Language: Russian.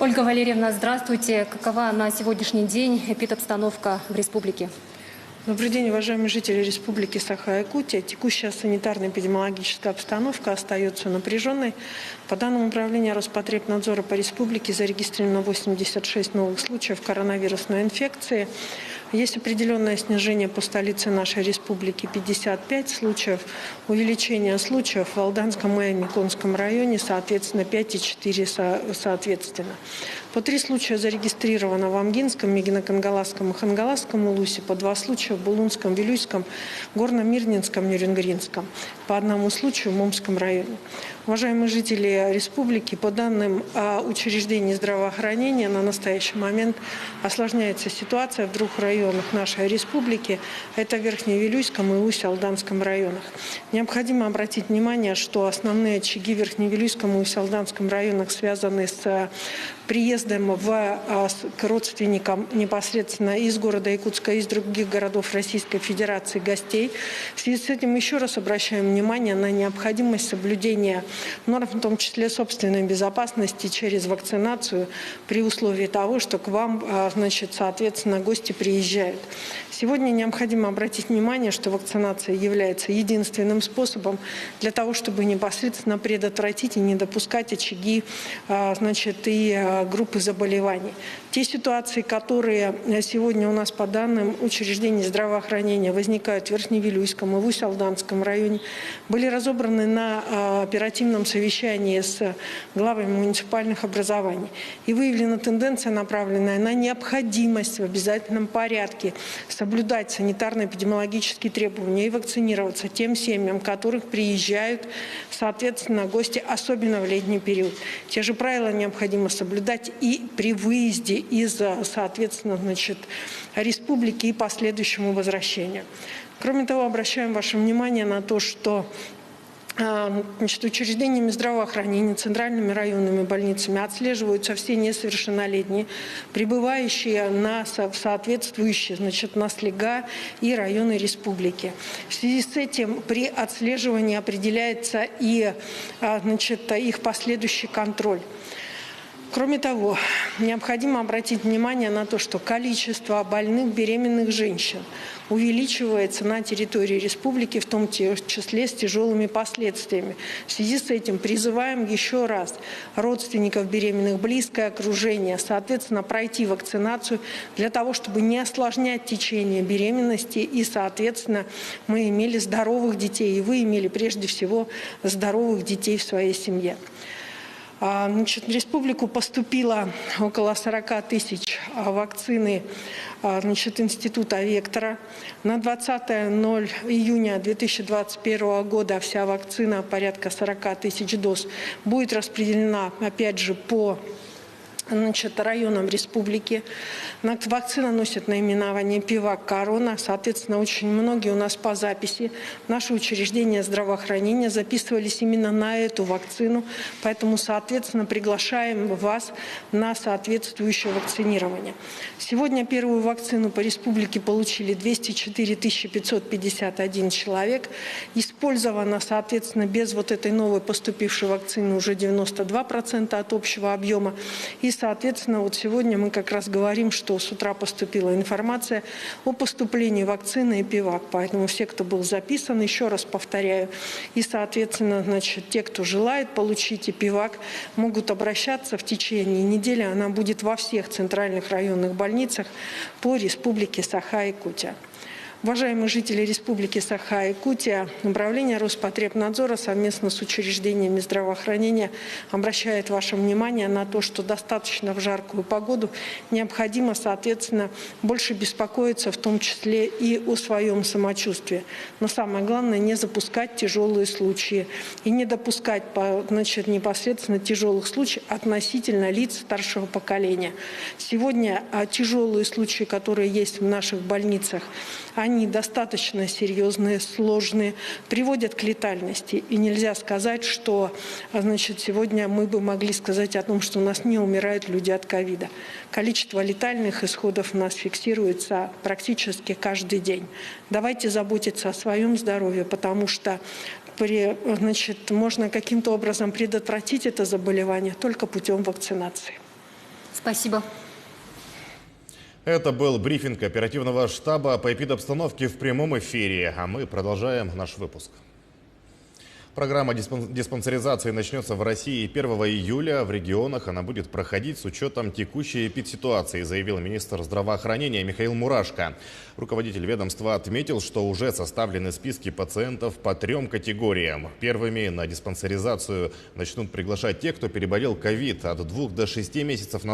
Ольга Валерьевна, здравствуйте. Какова на сегодняшний день эпидобстановка в республике? Добрый день, уважаемые жители Республики Саха-Якутия. Текущая санитарно-эпидемиологическая обстановка остается напряженной. По данным Управления Роспотребнадзора по республике зарегистрировано 86 новых случаев коронавирусной инфекции. Есть определенное снижение по столице нашей республики, 55 случаев. Увеличение случаев в Алданском и Миконском районе, соответственно, 5 и 4 соответственно. По 3 случая зарегистрировано в Амгинском, Мегино-Кангаласском и Хангаласском улусе, по 2 случая в Булунском, Вилюйском, Горно-Мирнинском, Нюрингринском, по 1 случаю в Момском районе. Уважаемые жители республики, по данным учреждений здравоохранения, на настоящий момент осложняется ситуация в 2 районах нашей республики. Это в Верхневилюйском и Усть-Алданском районах. Необходимо обратить внимание, что основные очаги в Верхневилюйском и Усть-Алданском районах связаны с приездом к родственникам непосредственно из города Якутска и из других городов Российской Федерации гостей. В связи с этим еще раз обращаем внимание на необходимость соблюдения норм, в том числе собственной безопасности, через вакцинацию, при условии того, что к вам, соответственно, гости приезжают. Сегодня необходимо обратить внимание, что вакцинация является единственным способом для того, чтобы непосредственно предотвратить и не допускать очаги, и группы заболеваний. Те ситуации, которые сегодня у нас по данным учреждений здравоохранения возникают в Верхневилюйском и в Усть-Алданском районе, были разобраны на оперативном совещании с главами муниципальных образований. И выявлена тенденция, направленная на необходимость в обязательном порядке соблюдать санитарно-эпидемиологические требования и вакцинироваться тем семьям, которых приезжают, соответственно, гости, особенно в летний период. Те же правила необходимо соблюдать и при выезде из, соответственно, республики и последующему возвращению. Кроме того, обращаем ваше внимание на то, что учреждениями здравоохранения, центральными районными больницами отслеживаются все несовершеннолетние, прибывающие на соответствующие на слега и районы республики. В связи с этим при отслеживании определяется и их последующий контроль. Кроме того, необходимо обратить внимание на то, что количество больных беременных женщин увеличивается на территории республики, в том числе с тяжелыми последствиями. В связи с этим призываем еще раз родственников беременных, близкое окружение, соответственно, пройти вакцинацию для того, чтобы не осложнять течение беременности и, соответственно, мы имели здоровых детей, и вы имели прежде всего здоровых детей в своей семье. В республику поступило около 40 тысяч вакцины Института Вектора. На 20 июня 2021 года вся вакцина, порядка 40 тысяч доз, будет распределена, опять же, по районам республики. Вакцина носит наименование «Пивак Корона». Соответственно, очень многие у нас по записи, наши учреждения здравоохранения записывались именно на эту вакцину. Поэтому, соответственно, приглашаем вас на соответствующее вакцинирование. Сегодня первую вакцину по республике получили 204 551 человек. Использовано, соответственно, без этой новой поступившей вакцины уже 92% от общего объема. И, соответственно, сегодня мы как раз говорим, что с утра поступила информация о поступлении вакцины «Пивак». Поэтому все, кто был записан, еще раз повторяю, и, соответственно, те, кто желает получить «Пивак», могут обращаться в течение недели. Она будет во всех центральных районных больницах по республике Саха-Якутия. Уважаемые жители Республики Саха-Якутия, Управление Роспотребнадзора совместно с учреждениями здравоохранения обращает ваше внимание на то, что достаточно в жаркую погоду необходимо, соответственно, больше беспокоиться, в том числе и о своем самочувствии. Но самое главное, не запускать тяжелые случаи и не допускать, непосредственно тяжелых случаев относительно лиц старшего поколения. Сегодня тяжелые случаи, которые есть в наших больницах, они достаточно серьезные, сложные, приводят к летальности. И нельзя сказать, что сегодня мы бы могли сказать о том, что у нас не умирают люди от ковида. Количество летальных исходов у нас фиксируется практически каждый день. Давайте заботиться о своем здоровье, потому что можно каким-то образом предотвратить это заболевание только путем вакцинации. Спасибо. Это был брифинг оперативного штаба по эпидобстановке в прямом эфире. А мы продолжаем наш выпуск. Программа диспансеризации начнется в России 1 июля. В регионах она будет проходить с учетом текущей эпидситуации, заявил министр здравоохранения Михаил Мурашко. Руководитель ведомства отметил, что уже составлены списки пациентов по 3 категориям. Первыми на диспансеризацию начнут приглашать тех, кто переболел ковид от 2 до 6 месяцев назад.